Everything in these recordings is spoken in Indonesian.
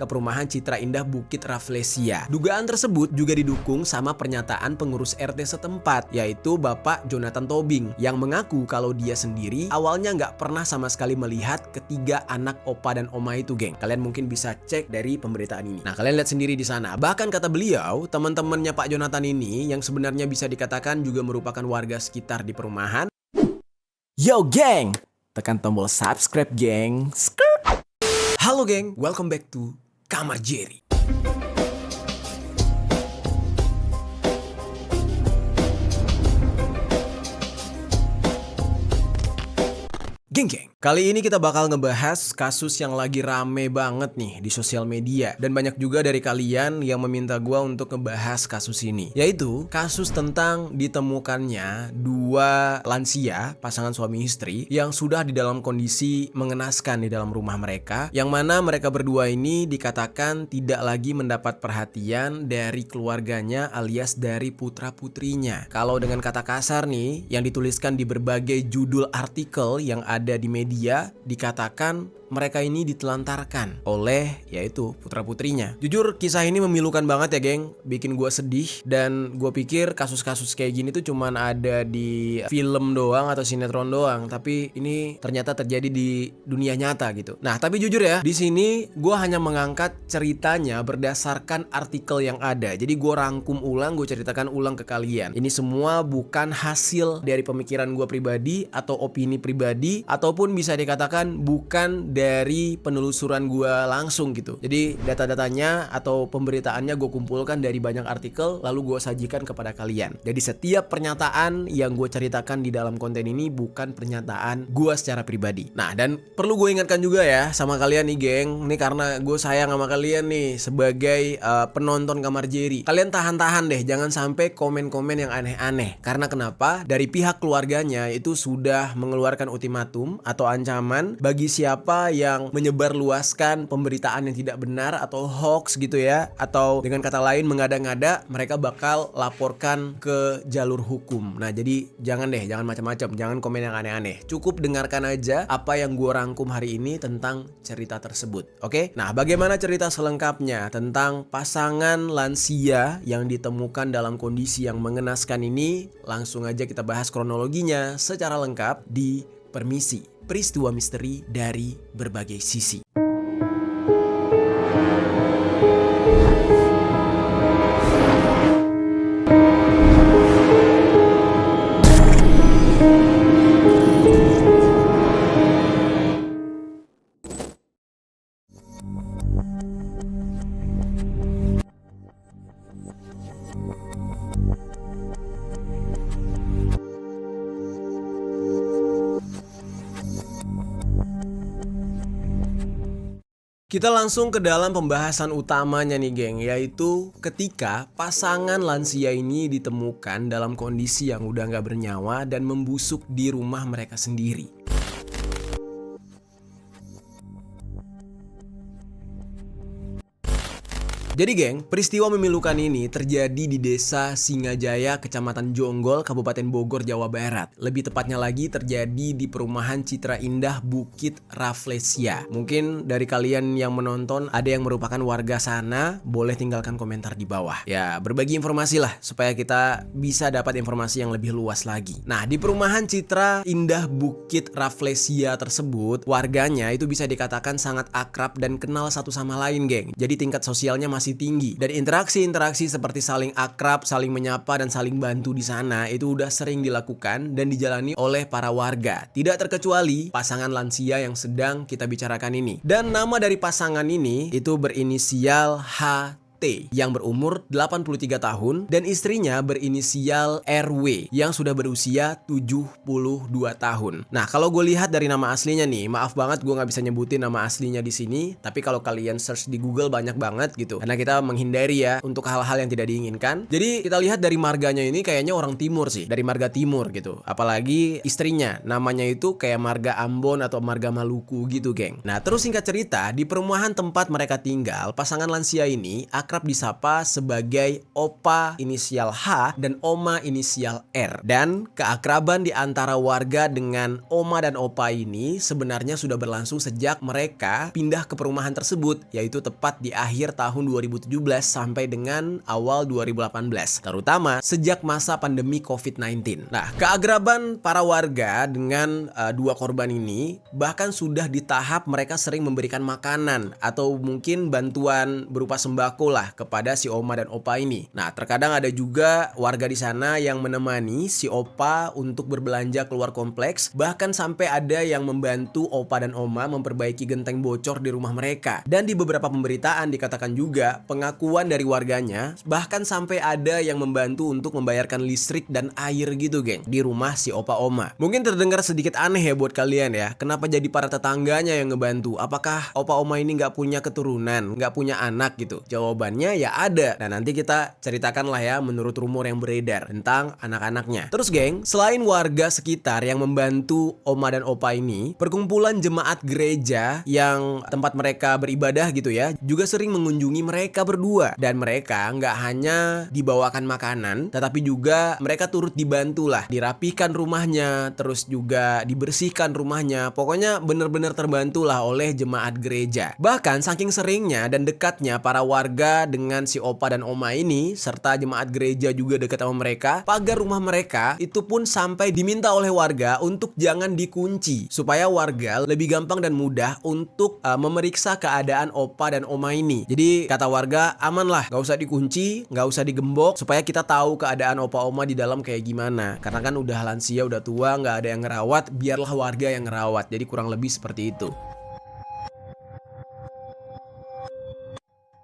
ke perumahan Citra Indah Bukit Rafflesia. Dugaan tersebut juga didukung sama pernyataan pengurus RT setempat, yaitu Bapak Jonathan Tobing, yang mengaku kalau dia sendiri awalnya nggak pernah sama sekali melihat ketiga anak opa dan oma itu, geng. Kalian mungkin bisa cek dari pemberitaan ini. Nah, kalian lihat sendiri di sana. Bahkan kata beliau, teman-temannya Pak Jonathan ini yang sebenarnya bisa dikatakan juga merupakan warga sekitar di perumahan. Yo, geng! Tekan tombol subscribe, geng. Halo, geng. Welcome back to Kamar Jerry. Geng, kali ini kita bakal ngebahas kasus yang lagi rame banget nih di sosial media. Dan banyak juga dari kalian yang meminta gua untuk ngebahas kasus ini, yaitu kasus tentang ditemukannya dua lansia, pasangan suami istri, yang sudah di dalam kondisi mengenaskan di dalam rumah mereka, yang mana mereka berdua ini dikatakan tidak lagi mendapat perhatian dari keluarganya alias dari putra-putrinya. Kalau dengan kata kasar nih, yang dituliskan di berbagai judul artikel yang ada di media, dikatakan mereka ini ditelantarkan oleh yaitu putra-putrinya. Jujur kisah ini memilukan banget ya, geng. Bikin gue sedih, dan gue pikir kasus-kasus kayak gini tuh cuman ada di film doang atau sinetron doang, tapi ini ternyata terjadi di dunia nyata gitu. Nah, tapi jujur ya, di sini gue hanya mengangkat ceritanya berdasarkan artikel yang ada. Jadi gue rangkum ulang, gue ceritakan ulang ke kalian. Ini semua bukan hasil dari pemikiran gue pribadi atau opini pribadi, ataupun bisa dikatakan bukan dari penelusuran gue langsung gitu. Jadi data-datanya atau pemberitaannya gue kumpulkan dari banyak artikel, lalu gue sajikan kepada kalian. Jadi setiap pernyataan yang gue ceritakan di dalam konten ini bukan pernyataan gue secara pribadi. Nah, dan perlu gue ingatkan juga ya sama kalian nih, geng. Ini karena gue sayang sama kalian nih sebagai penonton Kamar Jerry. Kalian tahan-tahan deh, jangan sampai komen-komen yang aneh-aneh. Karena kenapa? Dari pihak keluarganya itu sudah mengeluarkan ultimatum atau ancaman bagi siapa yang menyebarluaskan pemberitaan yang tidak benar atau hoax gitu ya, atau dengan kata lain mengada-ngada, mereka bakal laporkan ke jalur hukum. Nah, jadi jangan macam-macam, jangan komen yang aneh-aneh. Cukup dengarkan aja apa yang gue rangkum hari ini tentang cerita tersebut. Oke? Nah, bagaimana cerita selengkapnya tentang pasangan lansia yang ditemukan dalam kondisi yang mengenaskan ini? Langsung aja kita bahas kronologinya secara lengkap di Permisi, peristiwa misteri dari berbagai sisi. Kita langsung ke dalam pembahasan utamanya nih, geng, yaitu ketika pasangan lansia ini ditemukan dalam kondisi yang udah gak bernyawa dan membusuk di rumah mereka sendiri. Jadi, geng, peristiwa memilukan ini terjadi di Desa Singajaya, Kecamatan Jonggol, Kabupaten Bogor, Jawa Barat. Lebih tepatnya lagi terjadi di perumahan Citra Indah Bukit Rafflesia. Mungkin dari kalian yang menonton ada yang merupakan warga sana, boleh tinggalkan komentar di bawah. Ya, berbagi informasi lah supaya kita bisa dapat informasi yang lebih luas lagi. Nah, di perumahan Citra Indah Bukit Rafflesia tersebut, warganya itu bisa dikatakan sangat akrab dan kenal satu sama lain, geng. Jadi tingkat sosialnya masih tinggi, dan interaksi seperti saling akrab, saling menyapa, dan saling bantu di sana itu udah sering dilakukan dan dijalani oleh para warga. Tidak terkecuali pasangan lansia yang sedang kita bicarakan ini. Dan nama dari pasangan ini itu berinisial H yang berumur 83 tahun dan istrinya berinisial RW yang sudah berusia 72 tahun. Nah, kalau gue lihat dari nama aslinya nih, maaf banget gue nggak bisa nyebutin nama aslinya di sini, tapi kalau kalian search di Google banyak banget gitu. Karena kita menghindari ya untuk hal-hal yang tidak diinginkan. Jadi kita lihat dari marganya ini kayaknya orang timur sih, dari marga timur gitu. Apalagi istrinya, namanya itu kayak marga Ambon atau marga Maluku gitu, geng. Nah, terus singkat cerita, di perumahan tempat mereka tinggal, pasangan lansia ini akan akrab disapa sebagai Opa inisial H dan Oma inisial R. Dan keakraban di antara warga dengan Oma dan Opa ini sebenarnya sudah berlangsung sejak mereka pindah ke perumahan tersebut, yaitu tepat di akhir tahun 2017 sampai dengan awal 2018, terutama sejak masa pandemi COVID-19. Nah, keakraban para warga dengan dua korban ini bahkan sudah di tahap mereka sering memberikan makanan atau mungkin bantuan berupa sembako lah kepada si Oma dan Opa ini. Nah, terkadang ada juga warga di sana yang menemani si Opa untuk berbelanja keluar kompleks, bahkan sampai ada yang membantu Opa dan Oma memperbaiki genteng bocor di rumah mereka. Dan di beberapa pemberitaan dikatakan juga pengakuan dari warganya bahkan sampai ada yang membantu untuk membayarkan listrik dan air gitu, geng, di rumah si Opa Oma. Mungkin terdengar sedikit aneh ya buat kalian ya, kenapa jadi para tetangganya yang ngebantu? Apakah Opa Oma ini nggak punya keturunan, nggak punya anak gitu? Jawabannya ya ada. Nah, nanti kita ceritakan lah ya menurut rumor yang beredar tentang anak-anaknya. Terus geng, selain warga sekitar yang membantu Oma dan Opa ini, perkumpulan jemaat gereja yang tempat mereka beribadah gitu ya, juga sering mengunjungi mereka berdua. Dan mereka nggak hanya dibawakan makanan, tetapi juga mereka turut dibantu lah, dirapihkan rumahnya, terus juga dibersihkan rumahnya. Pokoknya bener-bener terbantu lah oleh jemaat gereja. Bahkan saking seringnya dan dekatnya para warga dengan si Opa dan Oma ini, serta jemaat gereja juga dekat sama mereka, pagar rumah mereka itu pun sampai diminta oleh warga untuk jangan dikunci, supaya warga lebih gampang dan mudah untuk memeriksa keadaan Opa dan Oma ini. Jadi kata warga, aman lah, gak usah dikunci, gak usah digembok, supaya kita tahu keadaan Opa Oma di dalam kayak gimana. Karena kan udah lansia, udah tua, gak ada yang ngerawat, biarlah warga yang ngerawat. Jadi kurang lebih seperti itu.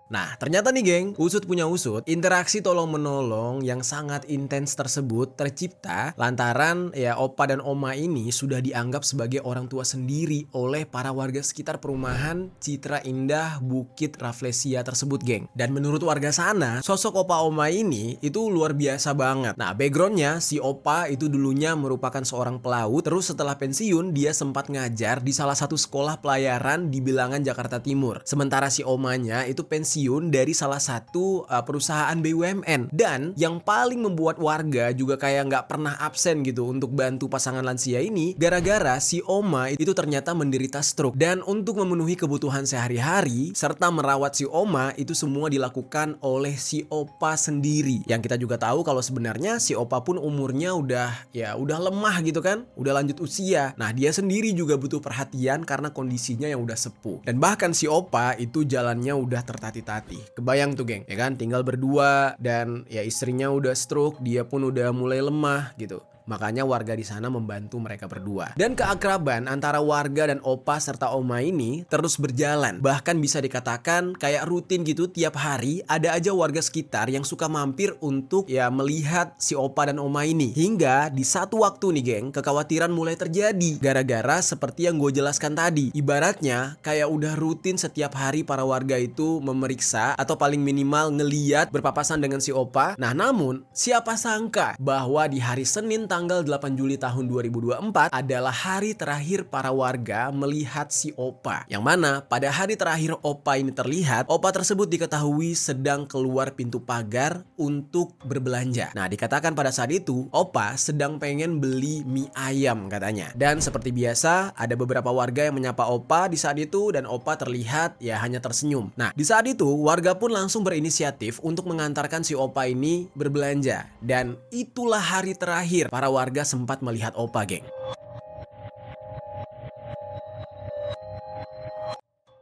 Nah, ternyata nih geng, usut punya usut, interaksi tolong-menolong yang sangat intens tersebut tercipta lantaran ya Opa dan Oma ini sudah dianggap sebagai orang tua sendiri oleh para warga sekitar perumahan Citra Indah Bukit Rafflesia tersebut, geng. Dan menurut warga sana, sosok Opa Oma ini itu luar biasa banget. Nah, backgroundnya si Opa itu dulunya merupakan seorang pelaut, terus setelah pensiun dia sempat ngajar di salah satu sekolah pelayaran di Bilangan Jakarta Timur. Sementara si Omanya itu pensiun dari salah satu perusahaan BUMN. Dan yang paling membuat warga juga kayak nggak pernah absen gitu untuk bantu pasangan lansia ini, gara-gara si Oma itu ternyata menderita stroke. Dan untuk memenuhi kebutuhan sehari-hari serta merawat si Oma itu semua dilakukan oleh si Opa sendiri. Yang kita juga tahu kalau sebenarnya si Opa pun umurnya udah lemah gitu kan, udah lanjut usia. Nah, dia sendiri juga butuh perhatian karena kondisinya yang udah sepuh. Dan bahkan si Opa itu jalannya udah tertatih-tatih. Kebayang tuh geng, ya kan, tinggal berdua dan ya istrinya udah stroke, dia pun udah mulai lemah gitu. Makanya warga di sana membantu mereka berdua. Dan keakraban antara warga dan Opa serta Oma ini terus berjalan. Bahkan bisa dikatakan kayak rutin gitu, tiap hari ada aja warga sekitar yang suka mampir untuk ya melihat si Opa dan Oma ini. Hingga di satu waktu nih geng, kekhawatiran mulai terjadi. Gara-gara seperti yang gue jelaskan tadi. Ibaratnya kayak udah rutin setiap hari para warga itu memeriksa atau paling minimal ngeliat berpapasan dengan si Opa. Nah, namun siapa sangka bahwa di hari Senin tanggal 8 Juli tahun 2024 adalah hari terakhir para warga melihat si Opa. Yang mana pada hari terakhir Opa ini terlihat, Opa tersebut diketahui sedang keluar pintu pagar untuk berbelanja. Nah, dikatakan pada saat itu Opa sedang pengen beli mie ayam katanya. Dan seperti biasa ada beberapa warga yang menyapa Opa di saat itu dan Opa terlihat ya hanya tersenyum. Nah, di saat itu warga pun langsung berinisiatif untuk mengantarkan si Opa ini berbelanja. Dan itulah hari terakhir para warga sempat melihat Opa, geng.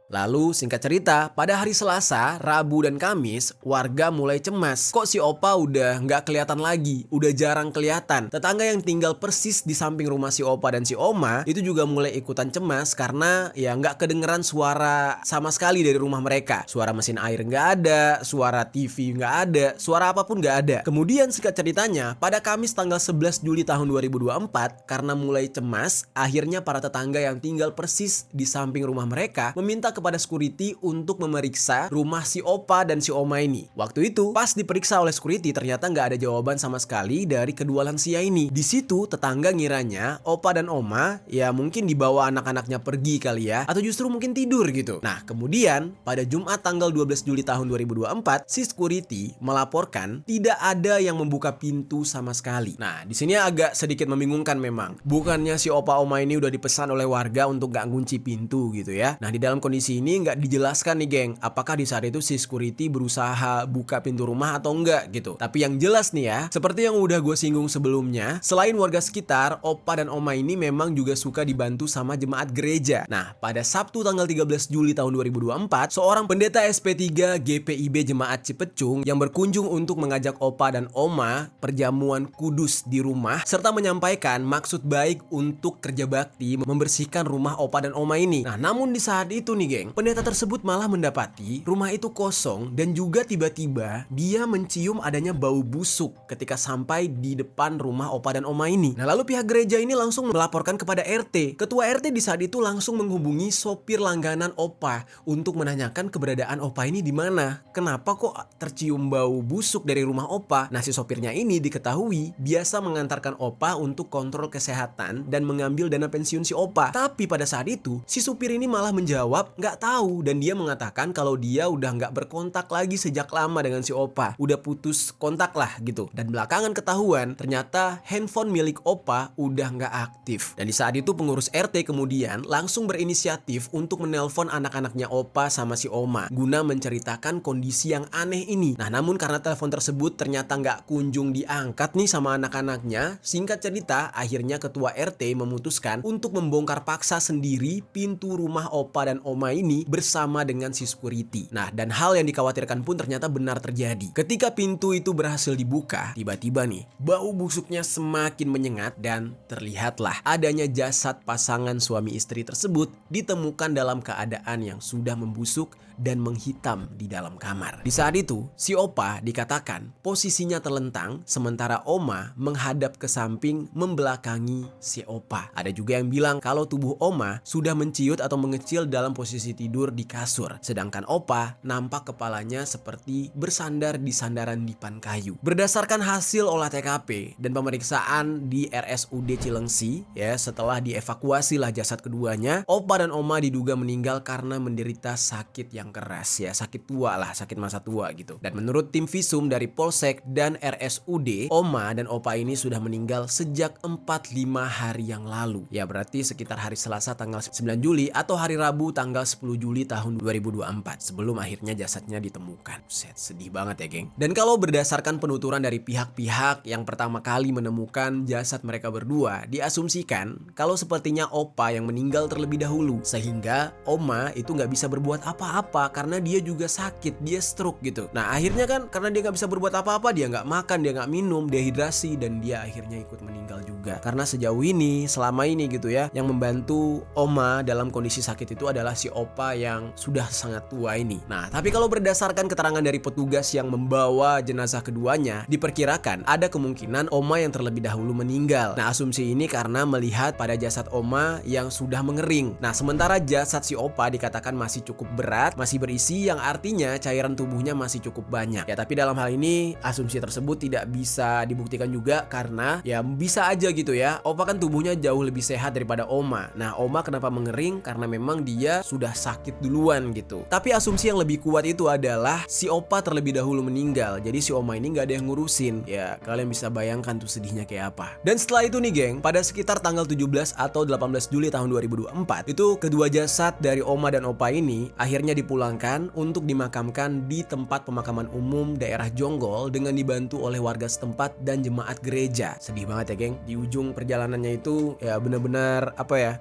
Lalu singkat cerita, pada hari Selasa, Rabu dan Kamis, warga mulai cemas. Kok si Opa udah nggak kelihatan lagi, udah jarang kelihatan. Tetangga yang tinggal persis di samping rumah si Opa dan si Oma itu juga mulai ikutan cemas karena ya nggak kedengeran suara sama sekali dari rumah mereka. Suara mesin air nggak ada, suara TV nggak ada, suara apapun nggak ada. Kemudian singkat ceritanya, pada Kamis tanggal 11 Juli tahun 2024, karena mulai cemas, akhirnya para tetangga yang tinggal persis di samping rumah mereka meminta kepada kepada security untuk memeriksa rumah si opa dan si oma ini. Waktu itu pas diperiksa oleh security ternyata nggak ada jawaban sama sekali dari kedua lansia ini. Di situ tetangga ngiranya opa dan oma ya mungkin dibawa anak-anaknya pergi kali ya, atau justru mungkin tidur gitu. Nah kemudian pada Jumat tanggal 12 Juli tahun 2024 si security melaporkan tidak ada yang membuka pintu sama sekali. Nah di sini agak sedikit membingungkan memang. Bukannya si opa oma ini udah dipesan oleh warga untuk gak ngunci pintu gitu ya. Nah di dalam kondisi ini nggak dijelaskan nih geng, apakah di saat itu si security berusaha buka pintu rumah atau enggak gitu. Tapi yang jelas nih ya, seperti yang udah gue singgung sebelumnya, selain warga sekitar, opa dan oma ini memang juga suka dibantu sama jemaat gereja. Nah pada Sabtu tanggal 13 Juli tahun 2024, seorang pendeta SP3 GPIB Jemaat Cipecung yang berkunjung untuk mengajak opa dan oma perjamuan kudus di rumah serta menyampaikan maksud baik untuk kerja bakti membersihkan rumah opa dan oma ini. Nah namun di saat itu nih geng, pendeta tersebut malah mendapati rumah itu kosong dan juga tiba-tiba dia mencium adanya bau busuk ketika sampai di depan rumah opa dan oma ini. Nah lalu pihak gereja ini langsung melaporkan kepada RT. Ketua RT di saat itu langsung menghubungi sopir langganan opa untuk menanyakan keberadaan opa ini di mana. Kenapa kok tercium bau busuk dari rumah opa? Nah si sopirnya ini diketahui biasa mengantarkan opa untuk kontrol kesehatan dan mengambil dana pensiun si opa. Tapi pada saat itu si supir ini malah menjawab nggak tahu dan dia mengatakan kalau dia udah nggak berkontak lagi sejak lama dengan si opa, udah putus kontak lah gitu. Dan belakangan ketahuan ternyata handphone milik opa udah nggak aktif. Dan di saat itu pengurus RT kemudian langsung berinisiatif untuk menelpon anak-anaknya opa sama si oma guna menceritakan kondisi yang aneh ini. Nah namun karena telepon tersebut ternyata nggak kunjung diangkat nih sama anak-anaknya, singkat cerita akhirnya ketua RT memutuskan untuk membongkar paksa sendiri pintu rumah opa dan oma ini bersama dengan si security. Nah dan hal yang dikhawatirkan pun ternyata benar terjadi. Ketika pintu itu berhasil dibuka, tiba-tiba nih bau busuknya semakin menyengat dan terlihatlah adanya jasad pasangan suami istri tersebut ditemukan dalam keadaan yang sudah membusuk dan menghitam di dalam kamar. Di saat itu, si opa dikatakan posisinya terlentang sementara oma menghadap ke samping membelakangi si opa. Ada juga yang bilang kalau tubuh oma sudah menciut atau mengecil dalam posisi tidur di kasur, sedangkan opa nampak kepalanya seperti bersandar di sandaran dipan kayu. Berdasarkan hasil olah TKP dan pemeriksaan di RSUD Cilengsi, ya setelah dievakuasi lah jasad keduanya, opa dan oma diduga meninggal karena menderita sakit yang keras ya, sakit tua lah, sakit masa tua gitu. Dan menurut tim visum dari Polsek dan RSUD, oma dan opa ini sudah meninggal sejak 45 hari yang lalu. Ya berarti sekitar hari Selasa tanggal 9 Juli atau hari Rabu tanggal 10 Juli tahun 2024 sebelum akhirnya jasadnya ditemukan. Set, sedih banget ya geng. Dan kalau berdasarkan penuturan dari pihak-pihak yang pertama kali menemukan jasad mereka berdua, diasumsikan kalau sepertinya opa yang meninggal terlebih dahulu sehingga oma itu nggak bisa berbuat apa-apa karena dia juga sakit, dia stroke gitu. Nah akhirnya kan karena dia nggak bisa berbuat apa-apa, dia nggak makan, dia nggak minum, dehidrasi, dan dia akhirnya ikut meninggal juga. Karena sejauh ini, selama ini gitu ya, yang membantu oma dalam kondisi sakit itu adalah si opa yang sudah sangat tua ini. Nah tapi kalau berdasarkan keterangan dari petugas yang membawa jenazah keduanya, diperkirakan ada kemungkinan oma yang terlebih dahulu meninggal. Nah asumsi ini karena melihat pada jasad oma yang sudah mengering. Nah sementara jasad si opa dikatakan masih cukup berat, masih berisi yang artinya cairan tubuhnya masih cukup banyak. Ya tapi dalam hal ini asumsi tersebut tidak bisa dibuktikan juga karena ya bisa aja gitu ya, opa kan tubuhnya jauh lebih sehat daripada oma. Nah oma kenapa mengering? Karena memang dia sudah sakit duluan gitu. Tapi asumsi yang lebih kuat itu adalah si opa terlebih dahulu meninggal, jadi si oma ini gak ada yang ngurusin. Ya kalian bisa bayangkan tuh sedihnya kayak apa. Dan setelah itu nih geng, pada sekitar tanggal 17 atau 18 Juli tahun 2024 itu kedua jasad dari oma dan opa ini akhirnya dipulangkan untuk dimakamkan di tempat pemakaman umum daerah Jonggol dengan dibantu oleh warga setempat dan jemaat gereja. Sedih banget ya geng, di ujung perjalanannya itu ya benar-benar apa ya,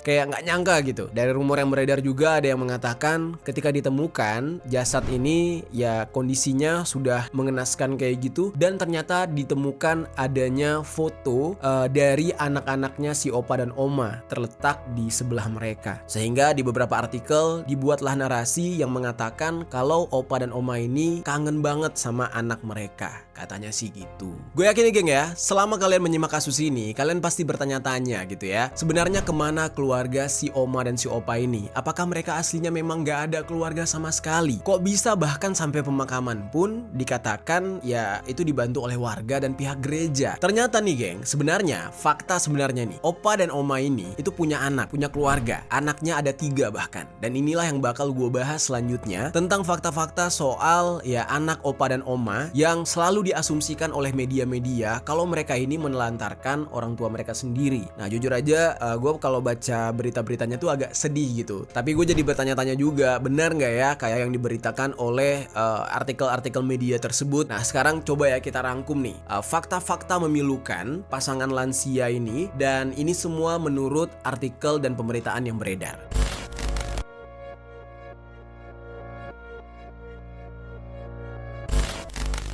kayak nggak nyangka gitu. Dari rumor yang beredar juga ada yang mengatakan ketika ditemukan jasad ini ya kondisinya sudah mengenaskan kayak gitu, dan ternyata ditemukan adanya foto dari anak-anaknya si opa dan oma terletak di sebelah mereka. Sehingga di beberapa artikel dibuatlah narasi yang mengatakan kalau opa dan oma ini kangen banget sama anak mereka. Katanya sih gitu. Gue yakin nih geng ya, selama kalian menyimak kasus ini, kalian pasti bertanya-tanya gitu ya. Sebenarnya kemana keluarga si Oma dan si Opa ini? Apakah mereka aslinya memang gak ada keluarga sama sekali? Kok bisa bahkan sampai pemakaman pun dikatakan ya itu dibantu oleh warga dan pihak gereja? Ternyata nih geng, sebenarnya fakta sebenarnya nih, Opa dan Oma ini itu punya anak, punya keluarga. Anaknya ada 3 bahkan. Dan inilah yang bakal gue bahas selanjutnya tentang fakta-fakta soal ya anak Opa dan Oma yang selalu diasumsikan oleh media-media kalau mereka ini menelantarkan orang tua mereka sendiri. Nah jujur aja gue kalau baca berita-beritanya tuh agak sedih gitu. Tapi gue jadi bertanya-tanya juga, benar nggak ya kayak yang diberitakan oleh artikel-artikel media tersebut. Nah sekarang coba ya kita rangkum nih fakta-fakta memilukan pasangan lansia ini, dan ini semua menurut artikel dan pemberitaan yang beredar.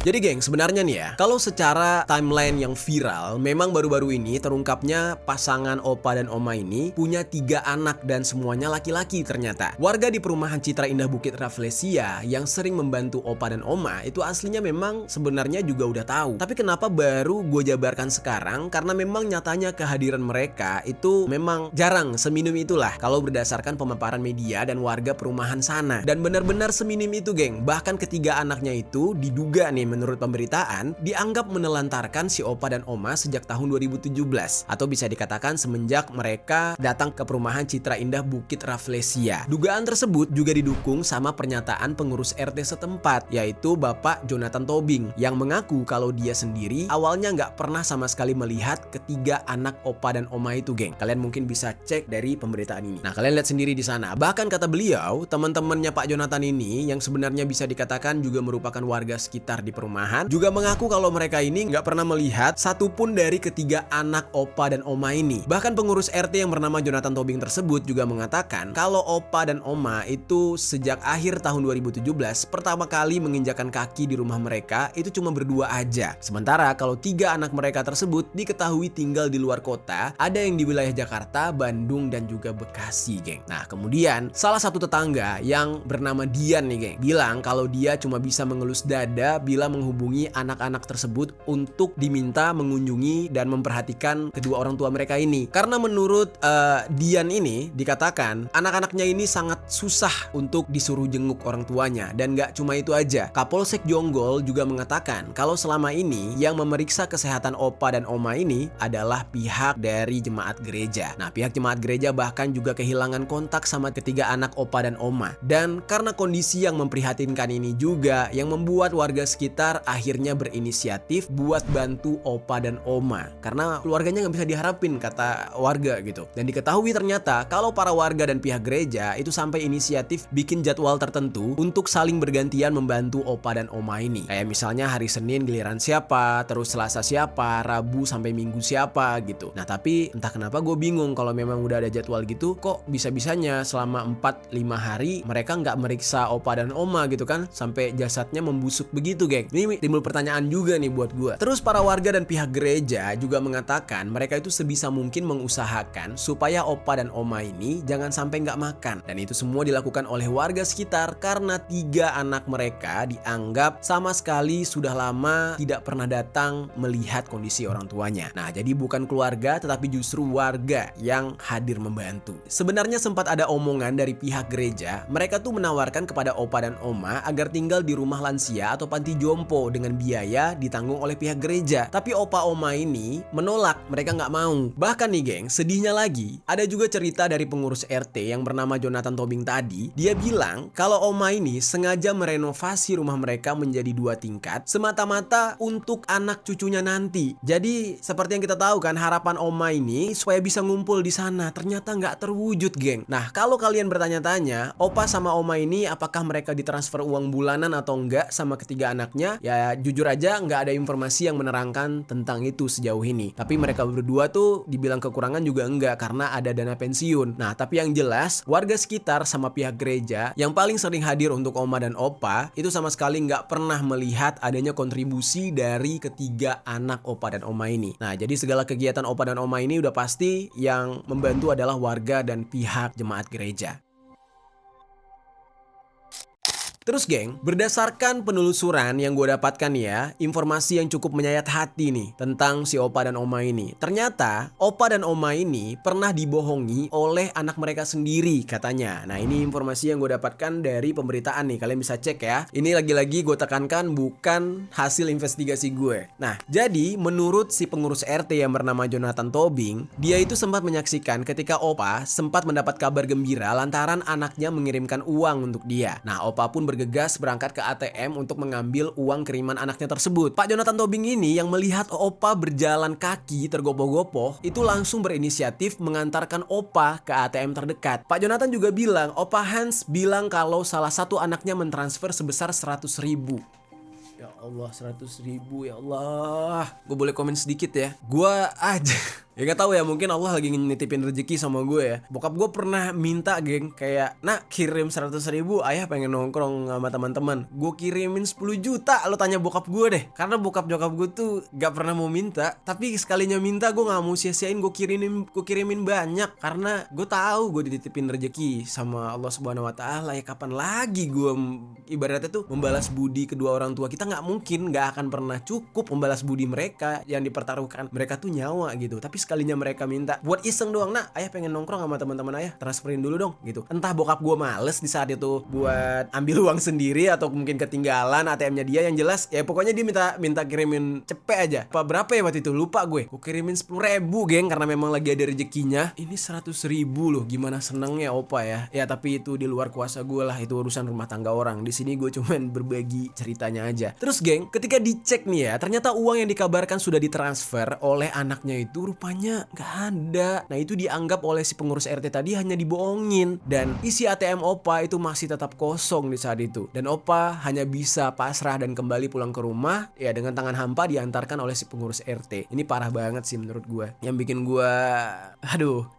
Jadi geng, sebenarnya nih ya, kalau secara timeline yang viral, memang baru-baru ini terungkapnya pasangan Opa dan Oma ini punya 3 anak dan semuanya laki-laki ternyata. Warga di perumahan Citra Indah Bukit Rafflesia yang sering membantu Opa dan Oma itu aslinya memang sebenarnya juga udah tahu. Tapi kenapa baru gue jabarkan sekarang? Karena memang nyatanya kehadiran mereka itu memang jarang, seminim itulah kalau berdasarkan pemaparan media dan warga perumahan sana. Dan benar-benar seminim itu geng, bahkan ketiga anaknya itu diduga nih menurut pemberitaan dianggap menelantarkan si Opa dan Oma sejak tahun 2017 atau bisa dikatakan semenjak mereka datang ke perumahan Citra Indah Bukit Rafflesia. Dugaan tersebut juga didukung sama pernyataan pengurus RT setempat, yaitu Bapak Jonathan Tobing, yang mengaku kalau dia sendiri awalnya nggak pernah sama sekali melihat ketiga anak Opa dan Oma itu geng. Kalian mungkin bisa cek dari pemberitaan ini. Nah kalian lihat sendiri di sana. Bahkan kata beliau, teman-temannya Pak Jonathan ini yang sebenarnya bisa dikatakan juga merupakan warga sekitar di perumahan juga mengaku kalau mereka ini nggak pernah melihat satupun dari ketiga anak Opa dan Oma ini. Bahkan pengurus RT yang bernama Jonathan Tobing tersebut juga mengatakan kalau Opa dan Oma itu sejak akhir tahun 2017 pertama kali menginjakan kaki di rumah mereka itu cuma berdua aja. Sementara kalau 3 anak mereka tersebut diketahui tinggal di luar kota, ada yang di wilayah Jakarta, Bandung, dan juga Bekasi geng. Nah kemudian salah satu tetangga yang bernama Dian nih geng bilang kalau dia cuma bisa mengelus dada bila menghubungi anak-anak tersebut untuk diminta mengunjungi dan memperhatikan kedua orang tua mereka ini. Karena menurut Dian ini dikatakan anak-anaknya ini sangat susah untuk disuruh jenguk orang tuanya. Dan gak cuma itu aja, Kapolsek Jonggol juga mengatakan kalau selama ini yang memeriksa kesehatan Opa dan Oma ini adalah pihak dari jemaat gereja. Nah pihak jemaat gereja bahkan juga kehilangan kontak sama ketiga anak Opa dan Oma. Dan karena kondisi yang memprihatinkan ini juga yang membuat warga sekitar akhirnya berinisiatif buat bantu Opa dan Oma karena keluarganya nggak bisa diharapin kata warga gitu. Dan diketahui ternyata kalau para warga dan pihak gereja itu sampai inisiatif bikin jadwal tertentu untuk saling bergantian membantu Opa dan Oma ini. Kayak misalnya hari Senin giliran siapa, terus Selasa siapa, Rabu sampai Minggu siapa gitu. Nah tapi entah kenapa gue bingung kalau memang udah ada jadwal gitu kok bisa-bisanya selama 4-5 hari mereka nggak meriksa Opa dan Oma gitu kan sampai jasadnya membusuk begitu geng. Ini timbul pertanyaan juga nih buat gue. Terus para warga dan pihak gereja juga mengatakan mereka itu sebisa mungkin mengusahakan supaya Opa dan Oma ini jangan sampai nggak makan. Dan itu semua dilakukan oleh warga sekitar karena 3 anak mereka dianggap sama sekali sudah lama tidak pernah datang melihat kondisi orang tuanya. Nah jadi bukan keluarga tetapi justru warga yang hadir membantu. Sebenarnya sempat ada omongan dari pihak gereja, mereka tuh menawarkan kepada Opa dan Oma agar tinggal di rumah lansia atau panti jompo dengan biaya ditanggung oleh pihak gereja. Tapi Opa Oma ini menolak, mereka nggak mau. Bahkan nih geng, sedihnya lagi, ada juga cerita dari pengurus RT yang bernama Jonathan Tobing tadi. Dia bilang kalau Oma ini sengaja merenovasi rumah mereka menjadi 2 tingkat semata-mata untuk anak cucunya nanti. Jadi seperti yang kita tahu kan harapan Oma ini supaya bisa ngumpul di sana ternyata nggak terwujud geng. Nah kalau kalian bertanya-tanya Opa sama Oma ini apakah mereka ditransfer uang bulanan atau enggak sama ketiga anaknya, ya jujur aja nggak ada informasi yang menerangkan tentang itu sejauh ini. Tapi mereka berdua tuh dibilang kekurangan juga enggak karena ada dana pensiun. Nah tapi yang jelas warga sekitar sama pihak gereja yang paling sering hadir untuk Oma dan Opa itu sama sekali nggak pernah melihat adanya kontribusi dari ketiga anak Opa dan Oma ini. Nah jadi segala kegiatan Opa dan Oma ini udah pasti yang membantu adalah warga dan pihak jemaat gereja. Terus geng, berdasarkan penelusuran yang gue dapatkan ya, informasi yang cukup menyayat hati nih tentang si Opa dan Oma ini. Ternyata Opa dan Oma ini pernah dibohongi oleh anak mereka sendiri katanya. Nah ini informasi yang gue dapatkan dari pemberitaan nih, kalian bisa cek ya. Ini lagi-lagi gue tekankan bukan hasil investigasi gue. Nah jadi menurut si pengurus RT yang bernama Jonathan Tobing, dia itu sempat menyaksikan ketika Opa sempat mendapat kabar gembira lantaran anaknya mengirimkan uang untuk dia. Nah Opa pun bergegas berangkat ke ATM untuk mengambil uang kiriman anaknya tersebut. Pak Jonathan Tobing ini yang melihat Opa berjalan kaki tergopoh-gopoh itu langsung berinisiatif mengantarkan Opa ke ATM terdekat. Pak Jonathan juga bilang, Opa Hans bilang kalau salah satu anaknya mentransfer sebesar 100.000. Ya Allah, 100.000 ya Allah. Gue boleh komen sedikit ya. Gue aja ya gak tahu ya, mungkin Allah lagi nitipin rezeki sama gue ya. Bokap gue pernah minta geng, kayak nak kirim 100.000, ayah pengen nongkrong sama teman-teman. Gue kirimin 10 juta. Lo tanya bokap gue deh, karena bokap nyokap gue tuh gak pernah mau minta, tapi sekalinya minta gue gak mau sia-siain, gue kirimin banyak karena gue tahu gue dititipin rezeki sama Allah Subhanahu Wa Taala. Ya kapan lagi gue ibaratnya tuh membalas budi kedua orang tua kita? Nggak mungkin, nggak akan pernah cukup membalas budi mereka. Yang dipertaruhkan mereka tuh nyawa gitu. Tapi sekalinya mereka minta buat iseng doang, nah ayah pengen nongkrong sama teman-teman ayah, transferin dulu dong gitu. Entah bokap gue males di saat itu buat ambil uang sendiri atau mungkin ketinggalan ATM-nya dia, yang jelas ya pokoknya dia minta kirimin cepet aja. Berapa ya waktu itu, lupa gue kirimin 10.000 geng, karena memang lagi ada rezekinya. Ini 100.000 loh, gimana senengnya Opa ya. Ya tapi itu di luar kuasa gue lah, itu urusan rumah tangga orang. Di sini gue cuman berbagi ceritanya aja. Terus geng, ketika dicek nih ya, ternyata uang yang dikabarkan sudah ditransfer oleh anaknya itu rupanya nggak ada. Nah itu dianggap oleh si pengurus RT tadi hanya dibohongin, dan isi ATM Opa itu masih tetap kosong di saat itu. Dan Opa hanya bisa pasrah dan kembali pulang ke rumah ya dengan tangan hampa diantarkan oleh si pengurus RT. Ini parah banget sih menurut gue. Yang bikin gue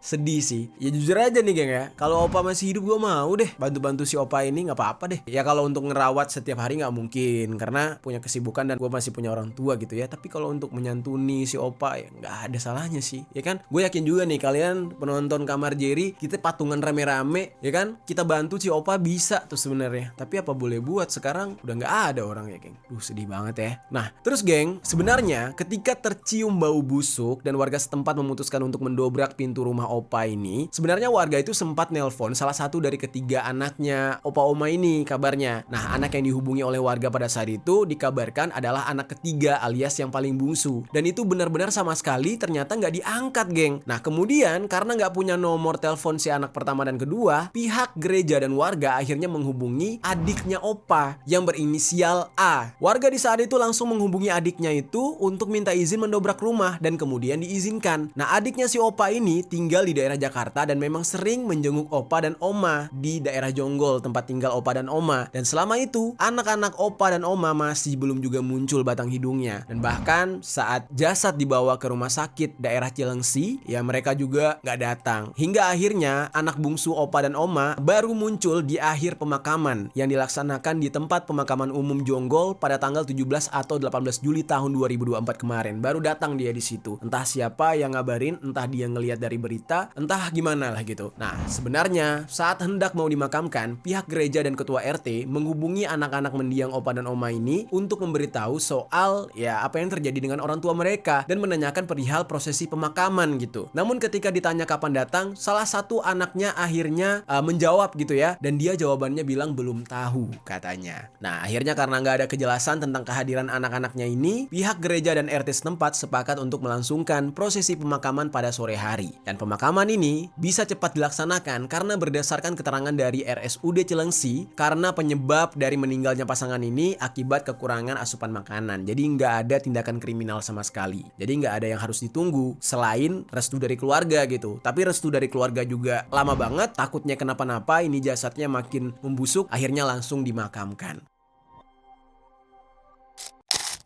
sedih sih. Ya jujur aja nih geng ya, kalau Opa masih hidup gue mau deh bantu-bantu si Opa ini, nggak apa-apa deh. Ya kalau untuk ngerawat setiap hari nggak mungkin karena punya kesibukan dan gue masih punya orang tua gitu ya. Tapi kalau untuk menyantuni si Opa ya nggak ada salahnya sih, ya kan? Gue yakin juga nih kalian penonton Kamar Jerry, kita patungan rame-rame ya kan, kita bantu si Opa bisa tuh sebenarnya. Tapi apa boleh buat, sekarang udah nggak ada orang ya geng. Sedih banget ya. Nah terus geng, sebenarnya ketika tercium bau busuk dan warga setempat memutuskan untuk mendobrak pintu rumah Opa ini, sebenarnya warga itu sempat nelpon salah satu dari ketiga anaknya Opa Oma ini kabarnya. Nah anak yang dihubungi oleh warga pada saat itu dikabarkan adalah anak ketiga alias yang paling bungsu, dan itu benar-benar sama sekali ternyata nggak diangkat geng. Nah kemudian karena nggak punya nomor telepon si anak pertama dan kedua, pihak gereja dan warga akhirnya menghubungi adiknya Opa yang berinisial A. Warga di saat itu langsung menghubungi adiknya itu untuk minta izin mendobrak rumah dan kemudian diizinkan. Nah adiknya si Opa ini tinggal di daerah Jakarta dan memang sering menjenguk Opa dan Oma di daerah Jonggol tempat tinggal Opa dan Oma. Dan selama itu anak-anak Opa dan Oma masih belum juga muncul batang hidungnya. Dan bahkan saat jasad dibawa ke rumah sakit daerah Cilengsi, ya mereka juga nggak datang. Hingga akhirnya anak bungsu Opa dan Oma baru muncul di akhir pemakaman yang dilaksanakan di tempat pemakaman umum Jonggol pada tanggal 17 atau 18 Juli tahun 2024 kemarin. Baru datang dia di situ. Entah siapa yang ngabarin, entah dia ngelihat dari berita, entah gimana lah gitu. Nah sebenarnya saat hendak mau dimakamkan, pihak gereja dan ketua RT menghubungi anak-anak mendiang Opa dan Oma ini untuk memberitahu soal ya apa yang terjadi dengan orang tua mereka dan menanyakan perihal prosesi pemakaman gitu. Namun ketika ditanya kapan datang, salah satu anaknya akhirnya menjawab gitu ya, dan dia jawabannya bilang belum tahu katanya. Nah akhirnya karena nggak ada kejelasan tentang kehadiran anak-anaknya ini, pihak gereja dan RT setempat sepakat untuk melangsungkan prosesi pemakaman pada sore hari. Dan pemakaman ini bisa cepat dilaksanakan karena berdasarkan keterangan dari RSUD Cilengsi, karena penyebab dari meninggalnya pasangan ini akibat kekurangan asupan makanan. Jadi nggak ada tindakan kriminal sama sekali. Jadi nggak ada yang harus ditunggu selain restu dari keluarga gitu. Tapi restu dari keluarga juga lama banget, takutnya kenapa-napa, ini jasadnya makin membusuk, akhirnya langsung dimakamkan.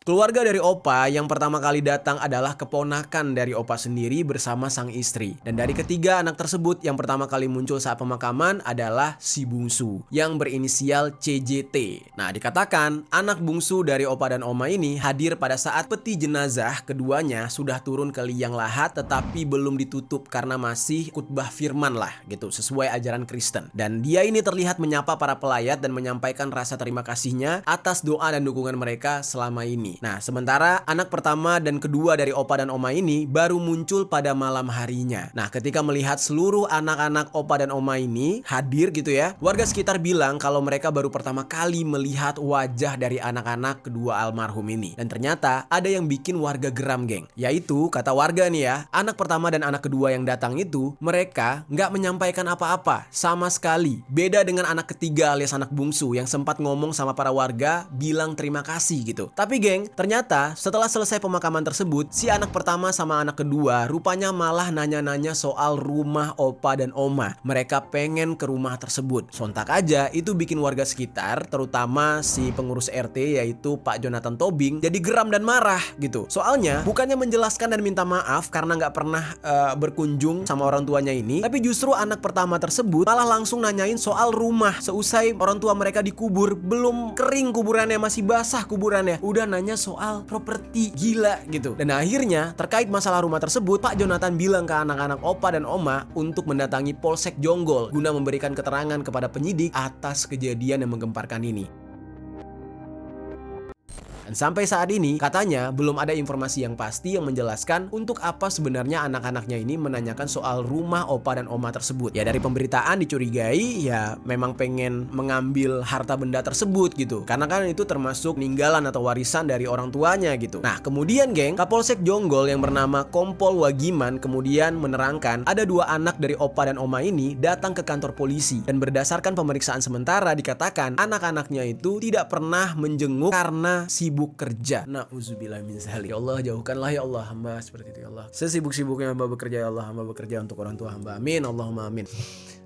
Keluarga dari Opa yang pertama kali datang adalah keponakan dari Opa sendiri bersama sang istri. Dan dari ketiga anak tersebut yang pertama kali muncul saat pemakaman adalah si bungsu yang berinisial CJT. Nah, dikatakan anak bungsu dari Opa dan Oma ini hadir pada saat peti jenazah keduanya sudah turun ke liang lahat tetapi belum ditutup karena masih khutbah firman lah gitu, sesuai ajaran Kristen. Dan dia ini terlihat menyapa para pelayat dan menyampaikan rasa terima kasihnya atas doa dan dukungan mereka selama ini. Nah, sementara anak pertama dan kedua dari Opa dan Oma ini baru muncul pada malam harinya. Nah, ketika melihat seluruh anak-anak Opa dan Oma ini hadir gitu ya, warga sekitar bilang kalau mereka baru pertama kali melihat wajah dari anak-anak kedua almarhum ini. Dan ternyata ada yang bikin warga geram, geng. Yaitu, kata warga nih ya, anak pertama dan anak kedua yang datang itu, mereka nggak menyampaikan apa-apa sama sekali. Beda dengan anak ketiga alias anak bungsu yang sempat ngomong sama para warga bilang terima kasih gitu. Tapi geng, ternyata setelah selesai pemakaman tersebut, si anak pertama sama anak kedua rupanya malah nanya-nanya soal rumah Opa dan Oma. Mereka pengen ke rumah tersebut. Sontak aja itu bikin warga sekitar, terutama si pengurus RT yaitu Pak Jonathan Tobing, jadi geram dan marah gitu. Soalnya bukannya menjelaskan dan minta maaf karena nggak pernah berkunjung sama orang tuanya ini, tapi justru anak pertama tersebut malah langsung nanyain soal rumah. Seusai orang tua mereka dikubur, belum kering kuburannya, masih basah kuburannya, udah nanya soal properti. Gila gitu. Dan akhirnya terkait masalah rumah tersebut, Pak Jonathan bilang ke anak-anak Opa dan Oma untuk mendatangi Polsek Jonggol guna memberikan keterangan kepada penyidik atas kejadian yang menggemparkan ini. Dan sampai saat ini katanya belum ada informasi yang pasti yang menjelaskan untuk apa sebenarnya anak-anaknya ini menanyakan soal rumah Opa dan Oma tersebut. Ya dari pemberitaan dicurigai ya memang pengen mengambil harta benda tersebut gitu. Karena kan itu termasuk peninggalan atau warisan dari orang tuanya gitu. Nah kemudian geng, Kapolsek Jonggol yang bernama Kompol Wagiman kemudian menerangkan ada dua anak dari Opa dan Oma ini datang ke kantor polisi. Dan berdasarkan pemeriksaan sementara dikatakan anak-anaknya itu tidak pernah menjenguk karena sibuk kerja. Na'udzubillah min zalik. Ya Allah, jauhkanlah ya Allah hamba seperti itu ya Allah. Sesibuk-sibuknya hamba bekerja ya Allah, hamba bekerja untuk orang tua hamba. Amin, Allahumma amin.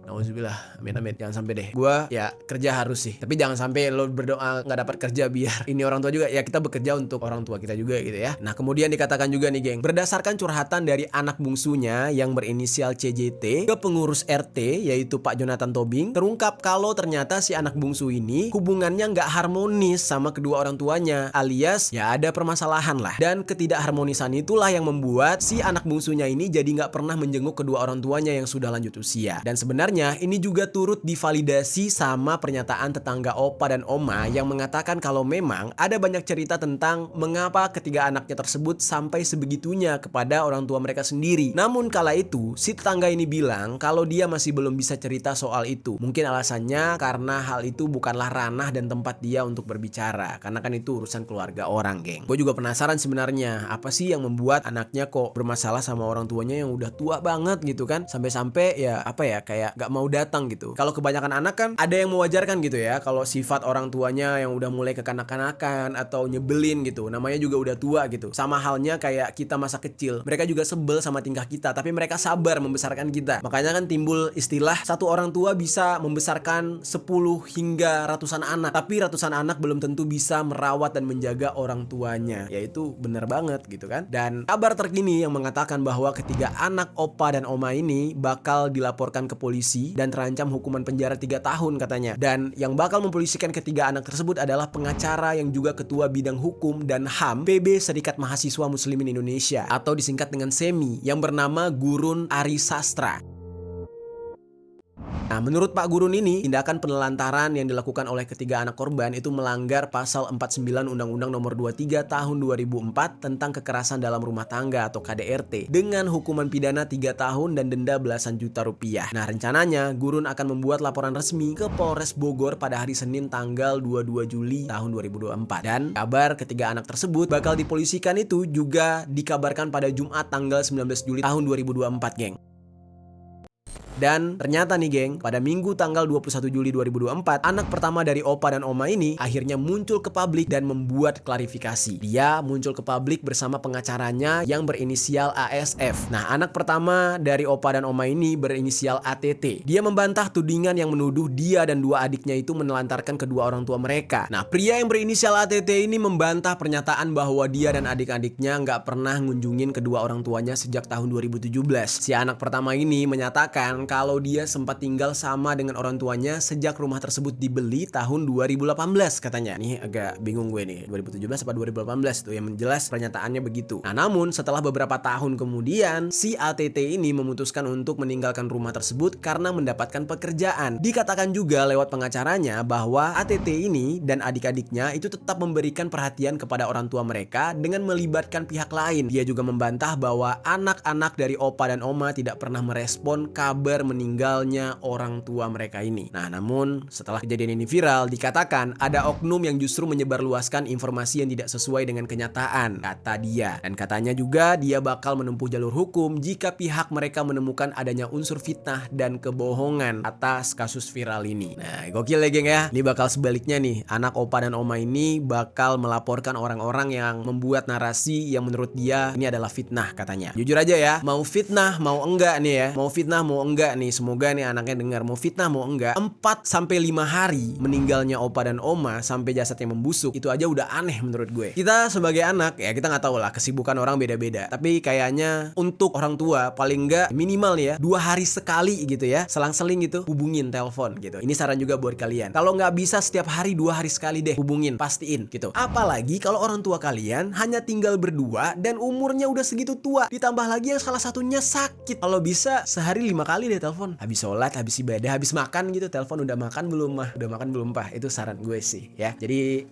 Nauzubillah, amin amin. Jangan sampai deh. Gua ya kerja harus sih, tapi jangan sampai lo berdoa nggak dapat kerja biar ini orang tua juga. Ya kita bekerja untuk orang tua kita juga gitu ya. Nah kemudian dikatakan juga nih geng, berdasarkan curhatan dari anak bungsunya yang berinisial CJT ke pengurus RT yaitu Pak Jonathan Tobing, terungkap kalau ternyata si anak bungsu ini hubungannya nggak harmonis sama kedua orang tuanya, alias ya ada permasalahan lah. Dan ketidakharmonisan itulah yang membuat si anak bungsunya ini jadi nggak pernah menjenguk kedua orang tuanya yang sudah lanjut usia. Dan sebenarnya ini juga turut divalidasi sama pernyataan tetangga Opa dan Oma yang mengatakan kalau memang ada banyak cerita tentang mengapa ketiga anaknya tersebut sampai sebegitunya kepada orang tua mereka sendiri. Namun kala itu si tetangga ini bilang kalau dia masih belum bisa cerita soal itu. Mungkin alasannya karena hal itu bukanlah ranah dan tempat dia untuk berbicara, karena kan itu urusan keluarga orang, geng. Gue juga penasaran sebenarnya apa sih yang membuat anaknya kok bermasalah sama orang tuanya yang udah tua banget gitu kan, sampai-sampai ya apa ya kayak gak mau datang gitu. Kalau kebanyakan anak kan ada yang mewajarkan gitu ya kalau sifat orang tuanya yang udah mulai kekanak-kanakan atau nyebelin gitu, namanya juga udah tua gitu. Sama halnya kayak kita masa kecil, mereka juga sebel sama tingkah kita tapi mereka sabar membesarkan kita. Makanya kan timbul istilah satu orang tua bisa membesarkan 10 hingga ratusan anak, tapi ratusan anak belum tentu bisa merawat dan menjaga orang tuanya. Ya itu bener banget gitu kan. Dan kabar terkini yang mengatakan bahwa ketiga anak Opa dan Oma ini bakal dilaporkan ke polisi dan terancam hukuman penjara 3 tahun katanya. Dan yang bakal mempolisikan ketiga anak tersebut adalah pengacara yang juga ketua bidang hukum dan HAM PB Serikat Mahasiswa Muslimin Indonesia atau disingkat dengan SEMI yang bernama Gurun Ari Sastra. Nah, menurut Pak Gurun ini, tindakan penelantaran yang dilakukan oleh ketiga anak korban itu melanggar pasal 49 Undang-Undang Nomor 23 Tahun 2004 tentang kekerasan dalam rumah tangga atau KDRT dengan hukuman pidana 3 tahun dan denda belasan juta rupiah. Nah, rencananya Gurun akan membuat laporan resmi ke Polres Bogor pada hari Senin tanggal 22 Juli tahun 2024. Dan kabar ketiga anak tersebut bakal dipolisikan itu juga dikabarkan pada Jumat tanggal 19 Juli tahun 2024, geng. Dan ternyata nih geng, pada Minggu tanggal 21 Juli 2024, anak pertama dari opa dan oma ini akhirnya muncul ke publik dan membuat klarifikasi. Dia muncul ke publik bersama pengacaranya yang berinisial ASF. Nah, anak pertama dari opa dan oma ini berinisial ATT. Dia membantah tudingan yang menuduh dia dan dua adiknya itu menelantarkan kedua orang tua mereka. Nah, pria yang berinisial ATT ini membantah pernyataan bahwa dia dan adik-adiknya nggak pernah ngunjungin kedua orang tuanya sejak tahun 2017. Si anak pertama ini menyatakan kalau dia sempat tinggal sama dengan orang tuanya sejak rumah tersebut dibeli tahun 2018 katanya. Nih agak bingung gue nih, 2017 apa 2018 tuh, yang jelas pernyataannya begitu. Nah, namun setelah beberapa tahun kemudian, si ATT ini memutuskan untuk meninggalkan rumah tersebut karena mendapatkan pekerjaan. Dikatakan juga lewat pengacaranya bahwa ATT ini dan adik-adiknya itu tetap memberikan perhatian kepada orang tua mereka dengan melibatkan pihak lain. Dia juga membantah bahwa anak-anak dari opa dan oma tidak pernah merespon kabar meninggalnya orang tua mereka ini. Nah, namun setelah kejadian ini viral, dikatakan ada oknum yang justru menyebarluaskan informasi yang tidak sesuai dengan kenyataan, kata dia. Dan katanya juga dia bakal menempuh jalur hukum jika pihak mereka menemukan adanya unsur fitnah dan kebohongan atas kasus viral ini. Nah, gokil ya geng ya. Ini bakal sebaliknya nih, anak opa dan oma ini bakal melaporkan orang-orang yang membuat narasi yang menurut dia ini adalah fitnah katanya. Jujur aja ya, mau fitnah mau enggak nih ya, mau fitnah mau enggak nih, semoga nih anaknya dengar, mau fitnah mau enggak, 4-5 hari meninggalnya opa dan oma sampai jasadnya membusuk, itu aja udah aneh menurut gue. Kita sebagai anak ya, kita nggak tahu lah, kesibukan orang beda-beda, tapi kayaknya untuk orang tua paling enggak minimal nih ya 2 hari sekali gitu ya, selang-seling gitu hubungin, telepon gitu. Ini saran juga buat kalian, kalau nggak bisa setiap hari 2 hari sekali deh hubungin, pastiin gitu. Apalagi kalau orang tua kalian hanya tinggal berdua dan umurnya udah segitu tua, ditambah lagi yang salah satunya sakit, kalau bisa sehari 5 kali deh telepon. Habis sholat, habis ibadah, habis makan gitu telepon, udah makan belum mah, udah makan belum pah. Itu saran gue sih ya. Jadi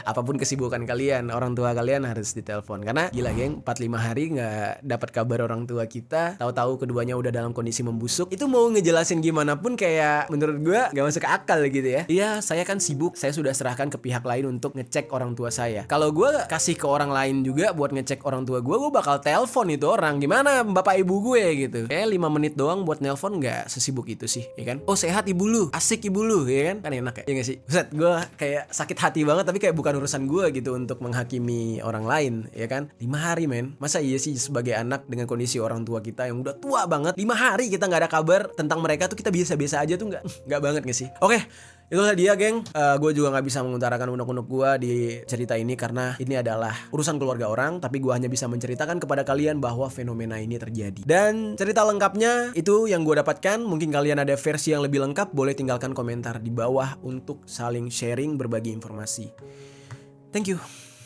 apapun kesibukan kalian, orang tua kalian harus ditelepon. Karena gila geng, 4-5 hari nggak dapat kabar orang tua kita, tahu-tahu keduanya udah dalam kondisi membusuk, itu mau ngejelasin gimana pun kayak menurut gue nggak masuk akal gitu ya. Iya, saya kan sibuk, saya sudah serahkan ke pihak lain untuk ngecek orang tua saya. Kalau gue kasih ke orang lain juga buat ngecek orang tua gue bakal telepon itu orang, gimana bapak ibu gue gitu. Kayak 5 menit doang buat nelpon nggak sesibuk itu sih, ya kan? Oh sehat ibu lu, asik ibu lu, ya kan? Kan enak ya, ya nggak sih? Buset, gue kayak sakit hati banget, tapi kayak bukan urusan gue gitu untuk menghakimi orang lain, ya kan? 5 hari men, masa iya sih sebagai anak dengan kondisi orang tua kita yang udah tua banget, 5 hari kita nggak ada kabar tentang mereka tuh, kita biasa-biasa aja tuh, nggak banget nggak sih? Oke. Itulah dia geng, gue juga gak bisa mengutarakan unek-unek gue di cerita ini karena ini adalah urusan keluarga orang, tapi gue hanya bisa menceritakan kepada kalian bahwa fenomena ini terjadi. Dan cerita lengkapnya itu yang gue dapatkan, mungkin kalian ada versi yang lebih lengkap, boleh tinggalkan komentar di bawah untuk saling sharing, berbagi informasi. Thank you.